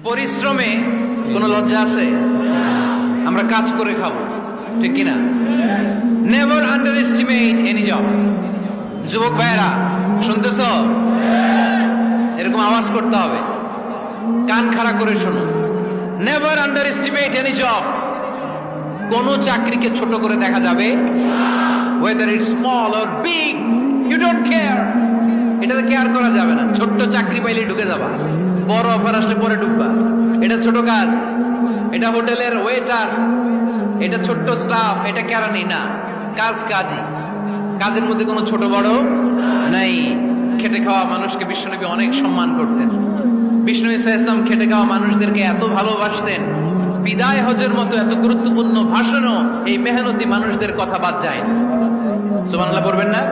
পরিশ্রমে কোনো লজ্জা আছে? আমরা কাজ করে খাবো, ঠিক কিনা? Never under estimate any job. যুবক ভাইয়েরা শুনতেছ? এরকম আওয়াজ করতে হবে, কান খাড়া করে শোনো। Never under estimate any job. কোন চাকরিকে ছোট করে দেখা যাবে, whether it's small or big, you don't care. এটাতে কেয়ার করা যাবে না। ছোট্ট চাকরি পাইলে ঢুকে যাবা, বড় অফার আসলে পরে ঢুকবা। এটা ছোট কাজ, এটা হোটেলের ওয়েটার, এটা ছোট্ট স্টাফ, এটা কেরানি না। কাজ কাজই, কাজের মধ্যে কোনো ছোট বড় নাই। খেটে খাওয়া মানুষকে বিশ্বনবী অনেক সম্মান করতেন। বিষ্ণু ঈসা ইসলাম খেটে খাওয়া মানুষদেরকে এত ভালোবাসতেন, বিদায় হজের মতো এত গুরুত্বপূর্ণ ভাষণও এই মেহনতি মানুষদের কথা বাদ যায় না। সুবহানাল্লাহ পড়বেন না?